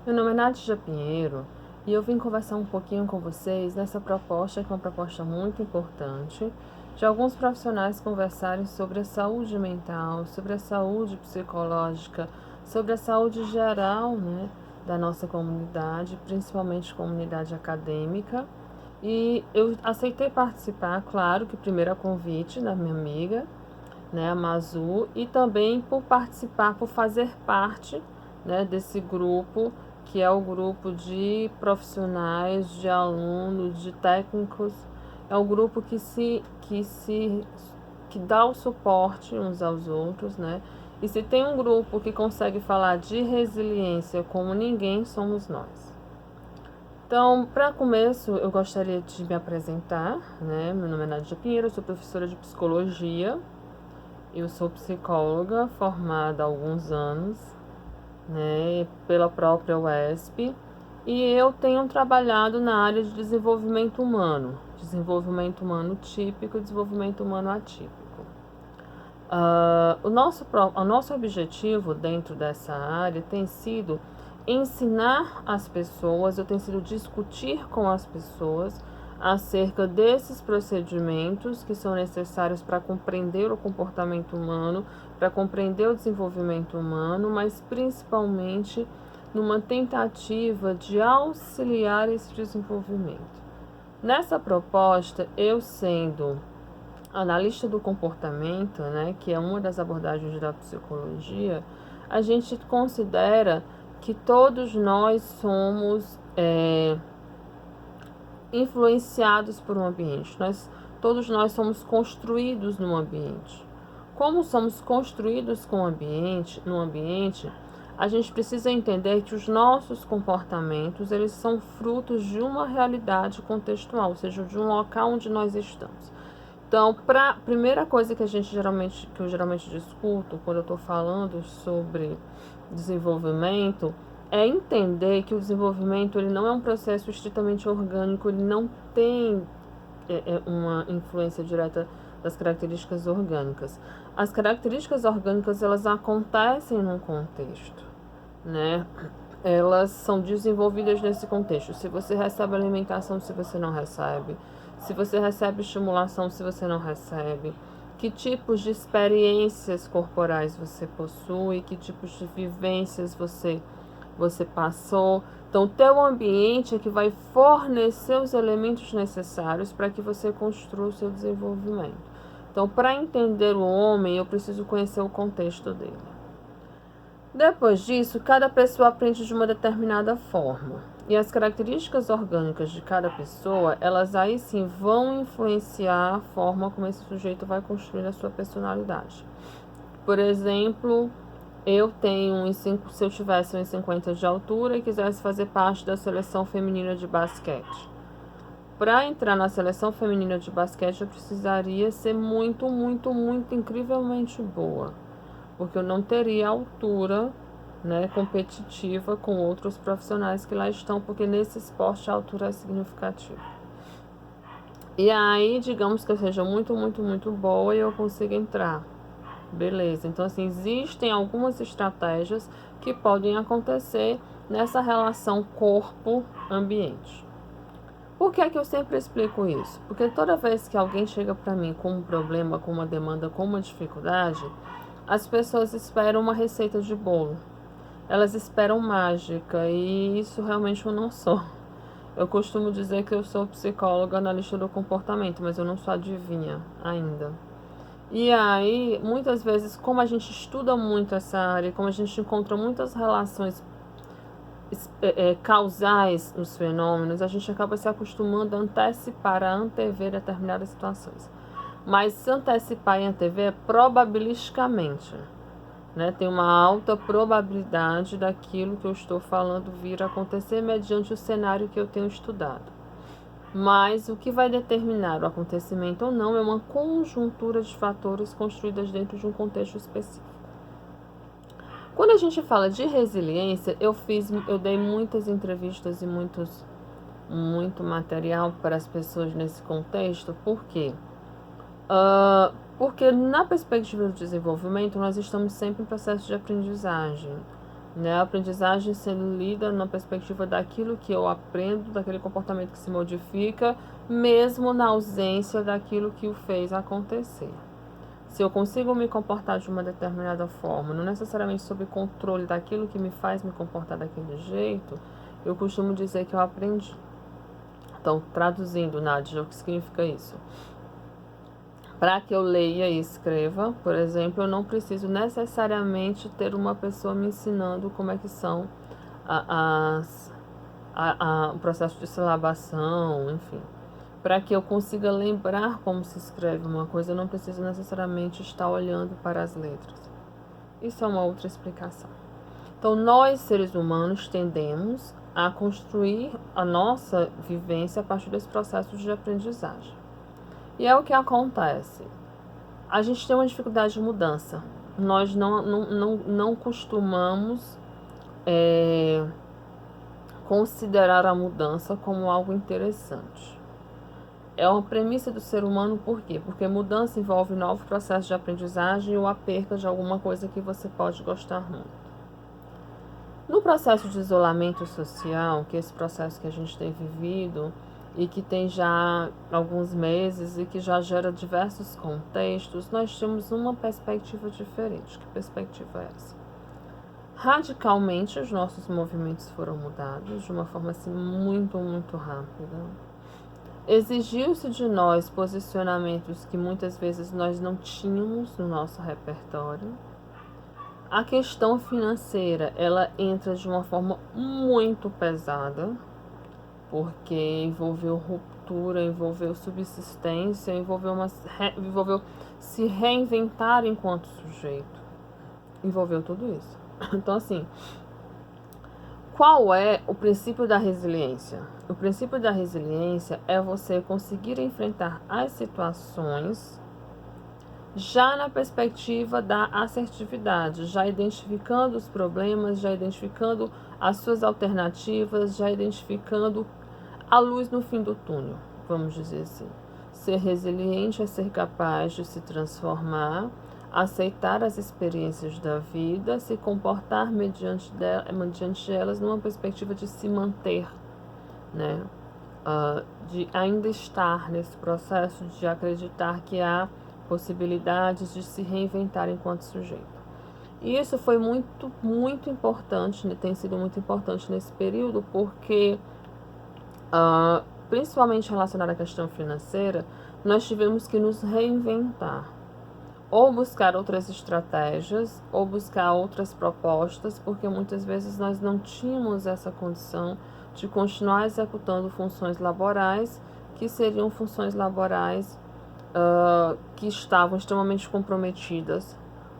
Meu nome é Nádia Pinheiro e eu vim conversar um pouquinho com vocês nessa proposta, que é uma proposta muito importante, de alguns profissionais conversarem sobre a saúde mental, sobre a saúde psicológica, sobre a saúde geral, né, da nossa comunidade, principalmente comunidade acadêmica. E eu aceitei participar, claro que primeiro a convite da minha amiga, né, a Mazu, e também por participar, por fazer parte, né, desse grupo, que é o grupo de profissionais, de alunos, de técnicos, é o grupo que dá o suporte uns aos outros, né? E se tem um grupo que consegue falar de resiliência como ninguém, somos nós. Então, para começo, eu gostaria de me apresentar, né? Meu nome é Nádia Pinheiro, eu sou professora de psicologia. Eu sou psicóloga formada há alguns anos, né, pela própria UESP, e eu tenho trabalhado na área de desenvolvimento humano típico e desenvolvimento humano atípico. O nosso objetivo dentro dessa área tem sido ensinar as pessoas, eu tenho sido discutir com as pessoas acerca desses procedimentos que são necessários para compreender o comportamento humano, para compreender o desenvolvimento humano, mas principalmente numa tentativa de auxiliar esse desenvolvimento. Nessa proposta, eu sendo analista do comportamento, né, que é uma das abordagens da psicologia, a gente considera que todos nós somos influenciados por um ambiente. Todos nós somos construídos no ambiente. Como somos construídos no ambiente, a gente precisa entender que os nossos comportamentos, eles são frutos de uma realidade contextual, ou seja, de um local onde nós estamos. Então, a primeira coisa que eu geralmente discuto quando eu estou falando sobre desenvolvimento é entender que o desenvolvimento ele não é um processo estritamente orgânico, ele não tem uma influência direta das características orgânicas. As características orgânicas elas acontecem num contexto, né? Elas são desenvolvidas nesse contexto. Se você recebe alimentação, se você não recebe, se você recebe estimulação, se você não recebe, que tipos de experiências corporais você possui, que tipos de vivências você passou. Então, o teu ambiente é que vai fornecer os elementos necessários para que você construa o seu desenvolvimento. Então, para entender o homem, eu preciso conhecer o contexto dele. Depois disso, cada pessoa aprende de uma determinada forma. E as características orgânicas de cada pessoa, elas aí sim vão influenciar a forma como esse sujeito vai construir a sua personalidade. Por exemplo, se eu tivesse 1,50 de altura e quisesse fazer parte da seleção feminina de basquete. Para entrar na seleção feminina de basquete, eu precisaria ser muito, muito, muito incrivelmente boa, porque eu não teria altura, né, competitiva com outros profissionais que lá estão, porque nesse esporte a altura é significativa. E aí, digamos que eu seja muito, muito, muito boa e eu consiga entrar. Beleza, então assim, existem algumas estratégias que podem acontecer nessa relação corpo-ambiente. Por que é que eu sempre explico isso? Porque toda vez que alguém chega para mim com um problema, com uma demanda, com uma dificuldade, as pessoas esperam uma receita de bolo. Elas esperam mágica e isso realmente eu não sou. Eu costumo dizer que eu sou psicóloga analista do comportamento, mas eu não sou adivinha ainda. E aí, muitas vezes, como a gente estuda muito essa área, como a gente encontra muitas relações causais nos fenômenos, a gente acaba se acostumando a antecipar, a antever determinadas situações. Mas se antecipar e antever é probabilisticamente, né? Tem uma alta probabilidade daquilo que eu estou falando vir a acontecer mediante o cenário que eu tenho estudado. Mas o que vai determinar o acontecimento ou não é uma conjuntura de fatores construídas dentro de um contexto específico. Quando a gente fala de resiliência, eu dei muitas entrevistas e muito material para as pessoas nesse contexto. Por quê? Porque na perspectiva do desenvolvimento, nós estamos sempre em processo de aprendizagem. né? A aprendizagem sendo lida na perspectiva daquilo que eu aprendo, daquele comportamento que se modifica, mesmo na ausência daquilo que o fez acontecer. Se eu consigo me comportar de uma determinada forma, não necessariamente sob controle daquilo que me faz me comportar daquele jeito, eu costumo dizer que eu aprendi. Então, traduzindo, Nádia, o que significa isso? Para que eu leia e escreva, por exemplo, eu não preciso necessariamente ter uma pessoa me ensinando como é que são o processo de silabação, enfim. Para que eu consiga lembrar como se escreve uma coisa, eu não preciso necessariamente estar olhando para as letras. Isso é uma outra explicação. Então, nós, seres humanos, tendemos a construir a nossa vivência a partir desse processo de aprendizagem. E é o que acontece. A gente tem uma dificuldade de mudança. Nós não costumamos considerar a mudança como algo interessante. É uma premissa do ser humano, por quê? Porque mudança envolve novo processo de aprendizagem ou a perda de alguma coisa que você pode gostar muito. No processo de isolamento social, que é esse processo que a gente tem vivido e que tem já alguns meses e que já gera diversos contextos, nós temos uma perspectiva diferente. Que perspectiva é essa? Radicalmente, os nossos movimentos foram mudados de uma forma assim muito rápida. Exigiu-se de nós posicionamentos que muitas vezes nós não tínhamos no nosso repertório. A questão financeira, ela entra de uma forma muito pesada, porque envolveu ruptura, envolveu subsistência, envolveu se reinventar enquanto sujeito. Envolveu tudo isso. Então, assim, qual é o princípio da resiliência? O princípio da resiliência é você conseguir enfrentar as situações já na perspectiva da assertividade, já identificando os problemas, já identificando as suas alternativas, já identificando a luz no fim do túnel, vamos dizer assim. Ser resiliente é ser capaz de se transformar, aceitar as experiências da vida, se comportar mediante elas numa perspectiva de se manter, né? De ainda estar nesse processo de acreditar que há possibilidades de se reinventar enquanto sujeito. E isso foi muito importante, né? Tem sido muito importante nesse período, porque principalmente relacionado à questão financeira, nós tivemos que nos reinventar, ou buscar outras estratégias, ou buscar outras propostas, porque muitas vezes nós não tínhamos essa condição de continuar executando funções laborais, que seriam funções laborais que estavam extremamente comprometidas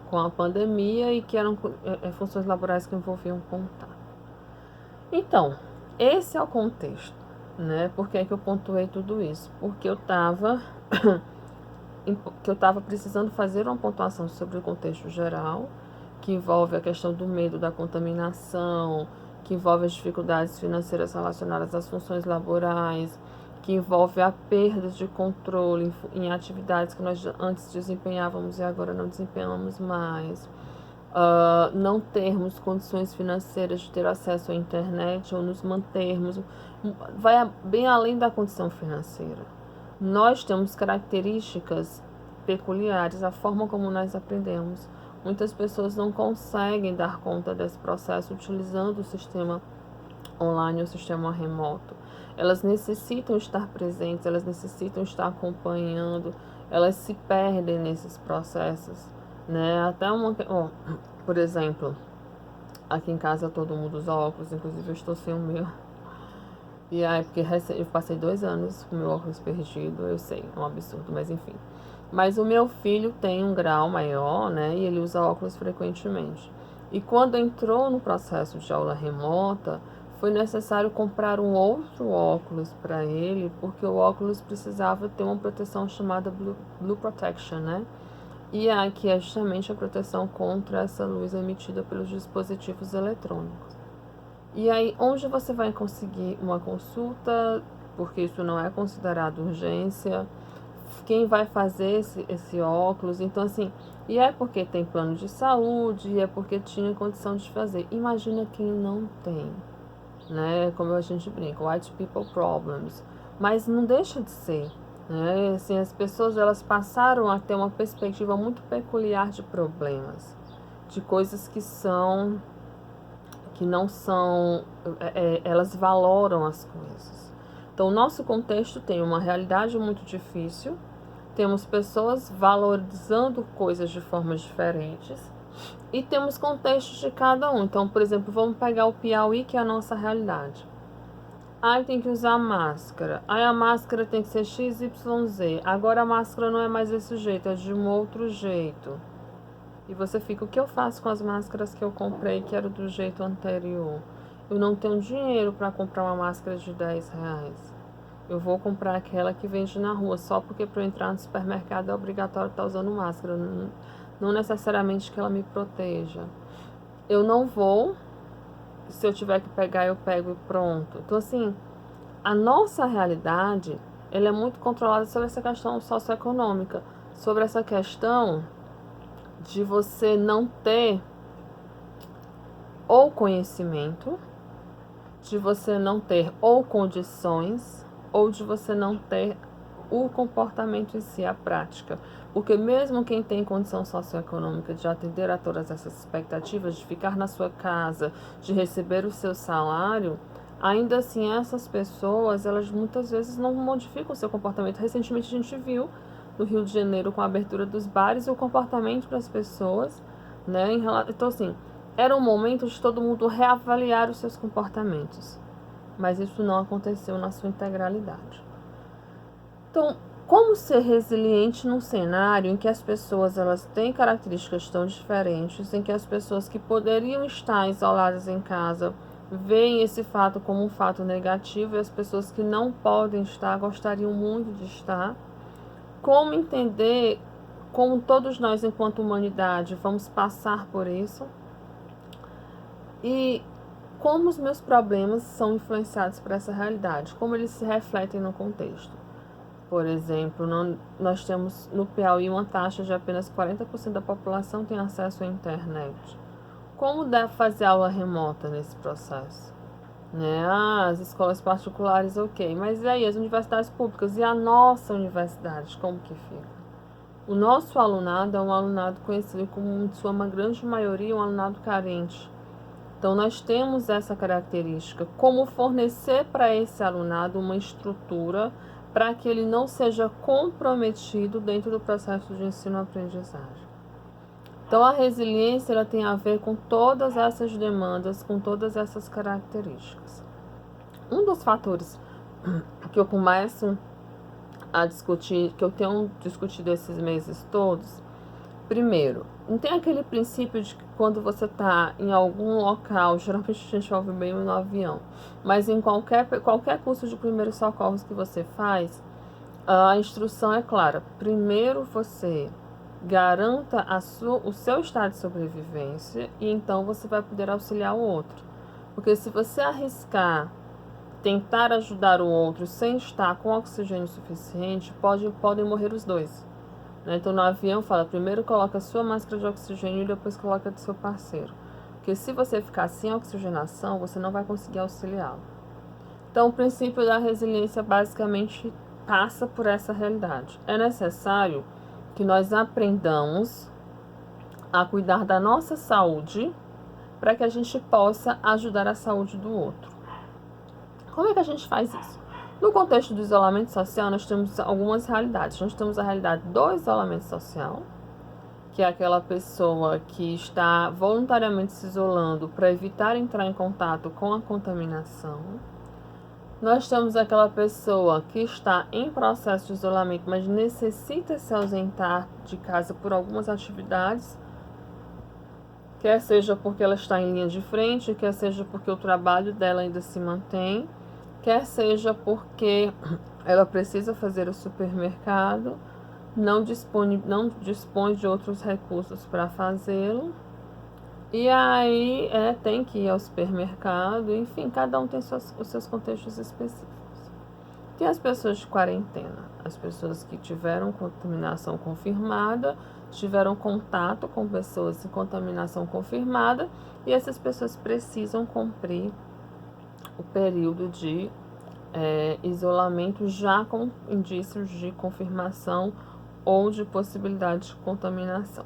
com a pandemia e que eram funções laborais que envolviam contato. Então, esse é o contexto, né? Por que é que eu pontuei tudo isso? Porque eu estava precisando fazer uma pontuação sobre o contexto geral, que envolve a questão do medo da contaminação, que envolve as dificuldades financeiras relacionadas às funções laborais, que envolve a perda de controle em atividades que nós antes desempenhávamos e agora não desempenhamos mais. Não termos condições financeiras de ter acesso à internet ou nos mantermos, vai bem além da condição financeira. Nós temos características peculiares, a forma como nós aprendemos. Muitas pessoas não conseguem dar conta desse processo utilizando o sistema online, o sistema remoto. Elas necessitam estar presentes, elas necessitam estar acompanhando, elas se perdem nesses processos, né? Até por exemplo, aqui em casa todo mundo usa óculos, inclusive eu estou sem o meu. E aí, porque eu passei 2 anos com o meu óculos perdido, eu sei, é um absurdo, mas enfim. Mas o meu filho tem um grau maior, né, e ele usa óculos frequentemente. E quando entrou no processo de aula remota, foi necessário comprar um outro óculos para ele, porque o óculos precisava ter uma proteção chamada Blue Protection, né? E aqui é justamente a proteção contra essa luz emitida pelos dispositivos eletrônicos. E aí, onde você vai conseguir uma consulta, porque isso não é considerado urgência, quem vai fazer esse óculos. Então, assim, e é porque tem plano de saúde, e é porque tinha condição de fazer. Imagina quem não tem, né? Como a gente brinca, white people problems. Mas não deixa de ser, né? Assim, as pessoas, elas passaram a ter uma perspectiva muito peculiar de problemas, de coisas que não são, elas valoram as coisas. Então, o nosso contexto tem uma realidade muito difícil, temos pessoas valorizando coisas de formas diferentes e temos contextos de cada um. Então, por exemplo, vamos pegar o Piauí, que é a nossa realidade. Aí tem que usar máscara. Aí a máscara tem que ser XYZ. Agora a máscara não é mais desse jeito, é de um outro jeito. E você fica, o que eu faço com as máscaras que eu comprei que era do jeito anterior? Eu não tenho dinheiro para comprar uma máscara de R$ 10. Eu vou comprar aquela que vende na rua, só porque para eu entrar no supermercado é obrigatório estar usando máscara. Não necessariamente que ela me proteja. Eu não vou, se eu tiver que pegar, eu pego e pronto. Então, assim, a nossa realidade, ela é muito controlada sobre essa questão socioeconômica, sobre essa questão de você não ter ou conhecimento, de você não ter ou condições, ou de você não ter o comportamento em si, a prática. Porque mesmo quem tem condição socioeconômica de atender a todas essas expectativas, de ficar na sua casa, de receber o seu salário, ainda assim essas pessoas, elas muitas vezes não modificam o seu comportamento. Recentemente a gente viu no Rio de Janeiro, com a abertura dos bares, o comportamento das pessoas, né? Então, assim, era um momento de todo mundo reavaliar os seus comportamentos, mas isso não aconteceu na sua integralidade. Então, como ser resiliente num cenário em que as pessoas elas têm características tão diferentes, em que as pessoas que poderiam estar isoladas em casa veem esse fato como um fato negativo e as pessoas que não podem estar gostariam muito de estar? Como entender como todos nós, enquanto humanidade, vamos passar por isso? E como os meus problemas são influenciados por essa realidade? Como eles se refletem no contexto? Por exemplo, nós temos no Piauí uma taxa de apenas 40% da população tem acesso à internet. Como deve fazer aula remota nesse processo? Né? As escolas particulares, ok. Mas e aí, as universidades públicas? E a nossa universidade, como que fica? O nosso alunado é um alunado conhecido como, em sua grande maioria, um alunado carente. Então, nós temos essa característica. Como fornecer para esse alunado uma estrutura para que ele não seja comprometido dentro do processo de ensino-aprendizagem. Então, a resiliência ela tem a ver com todas essas demandas, com todas essas características. Um dos fatores que eu começo a discutir, que eu tenho discutido esses meses todos, primeiro, não tem aquele princípio de que quando você está em algum local, geralmente a gente ouve bem no avião, mas em qualquer curso de primeiros socorros que você faz, a instrução é clara. Primeiro você garanta o seu estado de sobrevivência e então você vai poder auxiliar o outro. Porque se você arriscar tentar ajudar o outro sem estar com oxigênio suficiente, podem morrer os dois. Então, no avião, fala, primeiro coloca a sua máscara de oxigênio e depois coloca a do seu parceiro. Porque se você ficar sem oxigenação, você não vai conseguir auxiliá-lo. Então, o princípio da resiliência basicamente passa por essa realidade. É necessário que nós aprendamos a cuidar da nossa saúde para que a gente possa ajudar a saúde do outro. Como é que a gente faz isso? No contexto do isolamento social, nós temos algumas realidades. Nós temos a realidade do isolamento social, que é aquela pessoa que está voluntariamente se isolando para evitar entrar em contato com a contaminação. Nós temos aquela pessoa que está em processo de isolamento, mas necessita se ausentar de casa por algumas atividades, quer seja porque ela está em linha de frente, quer seja porque o trabalho dela ainda se mantém, quer seja porque ela precisa fazer o supermercado, não dispõe de outros recursos para fazê-lo, e aí tem que ir ao supermercado, enfim, cada um tem os seus contextos específicos. Tem as pessoas de quarentena, as pessoas que tiveram contaminação confirmada, tiveram contato com pessoas em contaminação confirmada, e essas pessoas precisam cumprir o período de isolamento já com indícios de confirmação ou de possibilidade de contaminação.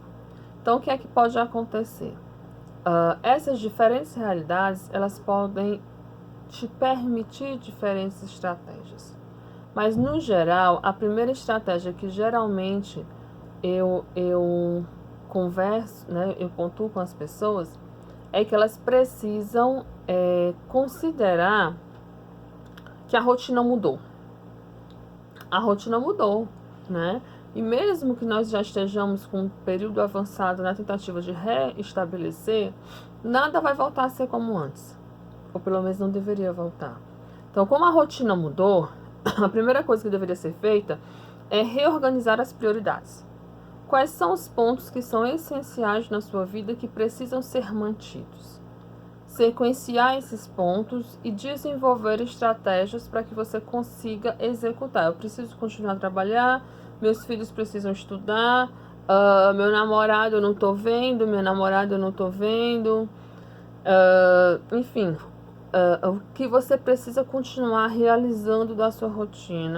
Então, o que é que pode acontecer? Essas diferentes realidades, elas podem te permitir diferentes estratégias. Mas, no geral, a primeira estratégia que geralmente eu converso, né, eu pontuo com as pessoas, é que elas precisam considerar que a rotina mudou. A rotina mudou, né? E mesmo que nós já estejamos com um período avançado na tentativa de reestabelecer, nada vai voltar a ser como antes. Ou pelo menos não deveria voltar. Então, como a rotina mudou, a primeira coisa que deveria ser feita é reorganizar as prioridades. Quais são os pontos que são essenciais na sua vida que precisam ser mantidos? Sequenciar esses pontos e desenvolver estratégias para que você consiga executar. Eu preciso continuar a trabalhar, meus filhos precisam estudar, meu namorado eu não estou vendo, minha namorada eu não estou vendo, enfim, o que você precisa continuar realizando da sua rotina